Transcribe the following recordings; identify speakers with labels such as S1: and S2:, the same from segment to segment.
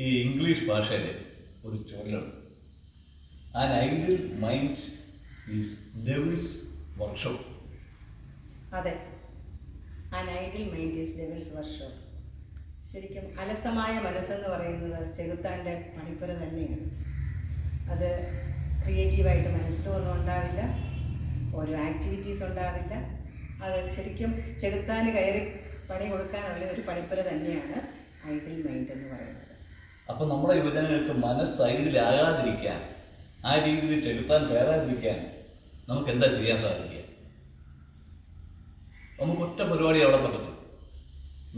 S1: ഈ ഇംഗ്ലീഷ് ഭാഷയിലെ ഒരു ചൊല്ലുണ്ട്. An idle mind is devil's workshop.
S2: അതെ, an idle mind is devil's workshop. ശരിക്കും അലസമായ മനസ്സെന്ന് പറയുന്നത് ചെകുത്താൻ്റെ പണിപ്പുര തന്നെയാണ്. അത് ക്രിയേറ്റീവായിട്ട് മനസ്സിലൊന്നും ഉണ്ടാവില്ല, ഓരോ ആക്ടിവിറ്റീസ് ഉണ്ടാവില്ല. അത് ശരിക്കും ചെകുത്താന് കയറി പണി കൊടുക്കാനുള്ള ഒരു പണിപ്പുര തന്നെയാണ് ഐഡിൽ മൈൻഡ് എന്ന് പറയുന്നത്.
S1: അപ്പം നമ്മുടെ യുവജനങ്ങൾക്ക് മനസ്സ് ഐഡിലാകാതിരിക്കാൻ, ആ രീതിയിൽ ചെലുത്താൻ കയറാതിരിക്കാൻ നമുക്ക് എന്താ ചെയ്യാൻ സാധിക്കുക? നമുക്ക് ഒറ്റ പരിപാടി അവിടെ പറ്റുന്നു,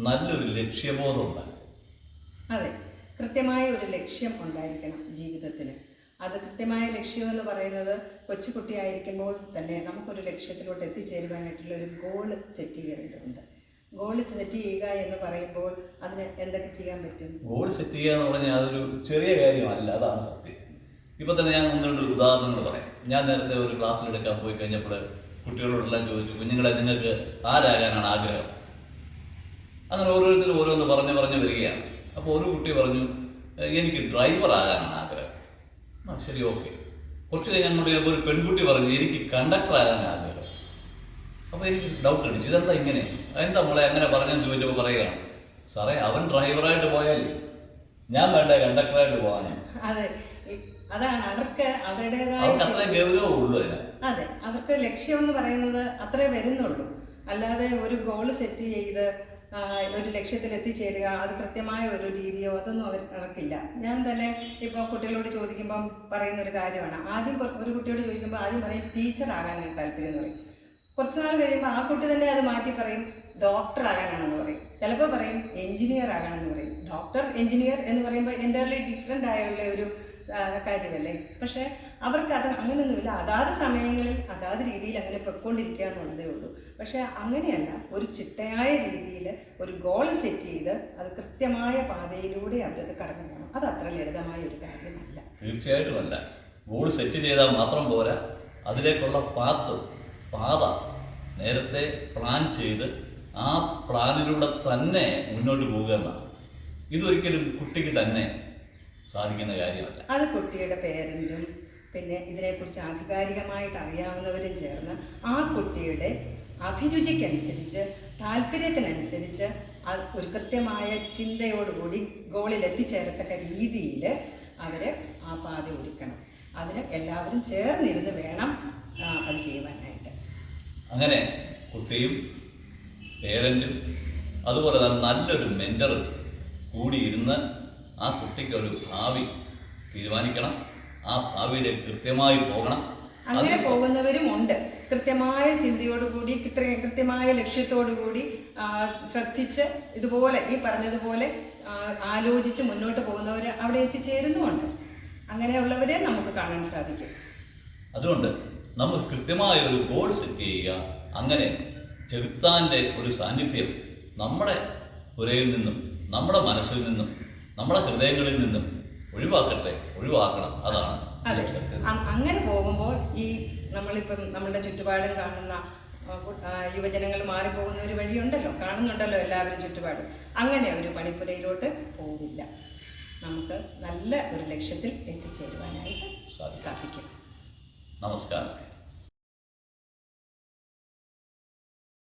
S1: നല്ലൊരു ലക്ഷ്യബോധം ഉണ്ടാകും.
S2: അതെ, കൃത്യമായ ഒരു ലക്ഷ്യം ഉണ്ടായിരിക്കണം ജീവിതത്തിന്. അത് കൃത്യമായ ലക്ഷ്യം എന്ന് പറയുന്നത് കൊച്ചുകുട്ടിയായിരിക്കുമ്പോൾ തന്നെ നമുക്കൊരു ലക്ഷ്യത്തിലോട്ട് എത്തിച്ചേരുവാനായിട്ടുള്ള ഒരു ഗോള് സെറ്റ് ചെയ്യേണ്ടതുണ്ട്. ഗോൾ സെറ്റ് ചെയ്യുക എന്ന് പറയുമ്പോൾ അതിന് എന്തൊക്കെ ചെയ്യാൻ പറ്റും?
S1: ഗോൾ സെറ്റ് ചെയ്യുക എന്ന് പറഞ്ഞാൽ അതൊരു ചെറിയ കാര്യമല്ല, അതാണ് സത്യം. ഇപ്പം തന്നെ ഞാൻ ഒന്ന് രണ്ട് ഉദാഹരണങ്ങൾ പറയാം. ഞാൻ നേരത്തെ ഒരു ക്ലാസ്സിലെടുക്കാൻ പോയി കഴിഞ്ഞപ്പോൾ കുട്ടികളോടെല്ലാം ചോദിച്ചു, കുഞ്ഞുങ്ങളെ നിങ്ങൾക്ക് ആരാകാനാണ് ആഗ്രഹം? അങ്ങനെ ഓരോരുത്തരും ഓരോന്ന് പറഞ്ഞ് വരികയാണ്. അപ്പോൾ ഒരു കുട്ടി പറഞ്ഞു, എനിക്ക് ഡ്രൈവർ ആകാനാണ് ആഗ്രഹം. ആ ശരി, ഓക്കെ. കുറച്ച് കഴിഞ്ഞപ്പോൾ ഒരു പെൺകുട്ടി പറഞ്ഞു, എനിക്ക് കണ്ടക്ടർ ആകാനാണ് ആഗ്രഹം. അപ്പോൾ എനിക്ക് ഡൗട്ട് അടിച്ചു, ഇതെന്താ ഇങ്ങനെ, എന്താ മോളെ അങ്ങനെ പറഞ്ഞെന്ന് ചോദിച്ചപ്പോൾ പറയുകയാണ്, സാറേ അവൻ ഡ്രൈവറായിട്ട് പോയാൽ ഞാൻ വേണ്ട കണ്ടക്ടറായിട്ട് പോകാൻ.
S2: അതെ, അതാണ് അവർക്ക് അവരുടേതായ
S1: അത്രയും ഗൗരവം ഉള്ളൂ അതിന്.
S2: അതെ, അവർക്ക് ലക്ഷ്യം എന്ന് പറയുന്നത് അത്രേ വരുന്നുള്ളൂ. അല്ലാതെ ഒരു ഗോൾ സെറ്റ് ചെയ്ത് ഒരു ലക്ഷ്യത്തിൽ എത്തിച്ചേരുക, അത് കൃത്യമായ ഒരു രീതിയോ അതൊന്നും അവർക്കില്ല. ഞാൻ തന്നെ ഇപ്പോൾ കുട്ടികളോട് ചോദിക്കുമ്പം പറയുന്ന ഒരു കാര്യമാണ്, ആദ്യം ഒരു കുട്ടിയോട് ചോദിക്കുമ്പോൾ ആദ്യം പറയും ടീച്ചർ ആകാനാണ് താല്പര്യം എന്ന് പറയും. കുറച്ച് നാൾ കഴിയുമ്പോൾ ആ കുട്ടി തന്നെ അത് മാറ്റി പറയും ഡോക്ടർ ആകാനാണെന്ന് പറയും. ചിലപ്പോൾ പറയും എഞ്ചിനീയർ ആകാനെന്ന് പറയും. ഡോക്ടർ എഞ്ചിനീയർ എന്ന് പറയുമ്പോൾ എൻ്റയർലി ഡിഫറെൻ്റ് ആയുള്ള ഒരു കാര്യമല്ലേ. പക്ഷേ അവർക്ക് അത് അങ്ങനെയൊന്നുമില്ല. അതാത് സമയങ്ങളിൽ അതാത് രീതിയിൽ അങ്ങനെ പൊയ്ക്കൊണ്ടിരിക്കുക എന്നുള്ളതേ ഉള്ളൂ. പക്ഷേ അങ്ങനെയല്ല, ഒരു ചിട്ടയായ രീതിയിൽ ഒരു ഗോൾ സെറ്റ് ചെയ്ത് അത് കൃത്യമായ പാതയിലൂടെ അവരത് കടന്നു പോകണം. അത് അത്ര ലളിതമായ ഒരു കാര്യമല്ല.
S1: തീർച്ചയായിട്ടും അല്ല. ഗോൾ സെറ്റ് ചെയ്താൽ മാത്രം പോരാ, അതിലേക്കുള്ള പാത നേരത്തെ പ്ലാൻ ചെയ്ത് ആ പ്ലാനിലൂടെ തന്നെ മുന്നോട്ട് പോകുക എന്നാണ്. ഇതൊരിക്കലും കുട്ടിക്ക് തന്നെ സാധിക്കുന്ന കാര്യമല്ല.
S2: അത് കുട്ടിയുടെ പേരൻറ്റും പിന്നെ ഇതിനെക്കുറിച്ച് ആധികാരികമായിട്ട് അറിയാവുന്നവരും ചേർന്ന് ആ കുട്ടിയുടെ അഭിരുചിക്കനുസരിച്ച് താല്പര്യത്തിനനുസരിച്ച് ഒരു കൃത്യമായ ചിന്തയോടുകൂടി ഗോളിൽ എത്തിച്ചേരത്തക്ക രീതിയിൽ അവർ ആ പാത ഒരുക്കണം. അതിന് എല്ലാവരും ചേർന്നിരുന്ന് വേണം അത് ചെയ്യുവാനായിട്ട്.
S1: അങ്ങനെ കുട്ടിയും പേരൻറ്റും അതുപോലെ തന്നെ നല്ലൊരു മെൻറ്ററും കൂടി ഇരുന്ന് ആ കുട്ടിക്ക് ഒരു ഭാവി തീരുമാനിക്കണം. ആ ഭാവിയിലേക്ക് കൃത്യമായി പോകണം.
S2: അങ്ങനെ പോകുന്നവരും ഉണ്ട്. കൃത്യമായ ചിന്തയോടുകൂടി കൃത്യമായ ലക്ഷ്യത്തോടുകൂടി ശ്രദ്ധിച്ച് ഇതുപോലെ ഈ പറഞ്ഞതുപോലെ ആലോചിച്ച് മുന്നോട്ട് പോകുന്നവർ അവിടെ എത്തിച്ചേരുന്നുമുണ്ട്. അങ്ങനെയുള്ളവരെ നമുക്ക് കാണാൻ സാധിക്കും.
S1: അതുകൊണ്ട് നമുക്ക് കൃത്യമായ ഒരു ഗോൾ സെറ്റ് ചെയ്യുക. അങ്ങനെ ചെകുത്താൻ്റെ ഒരു സാന്നിധ്യം നമ്മുടെ പുരയിൽ നിന്നും നമ്മുടെ മനസ്സിൽ നിന്നും നമ്മുടെ ഹൃദയങ്ങളിൽ നിന്നും ഒഴിവാക്കണം. അതാണ്.
S2: അങ്ങനെ പോകുമ്പോൾ ഈ നമ്മളിപ്പം നമ്മുടെ ചുറ്റുപാടും കാണുന്ന യുവജനങ്ങൾ മാറിപ്പോകുന്ന ഒരു വഴിയുണ്ടല്ലോ, കാണുന്നുണ്ടല്ലോ എല്ലാവരും ചുറ്റുപാടും. അങ്ങനെ ഒരു പണിപ്പുരയിലോട്ട് പോവില്ല. നമുക്ക് നല്ല ഒരു ലക്ഷ്യത്തിൽ എത്തിച്ചേരുവാനായിട്ട് സാധിക്കും.
S1: നമസ്കാരം.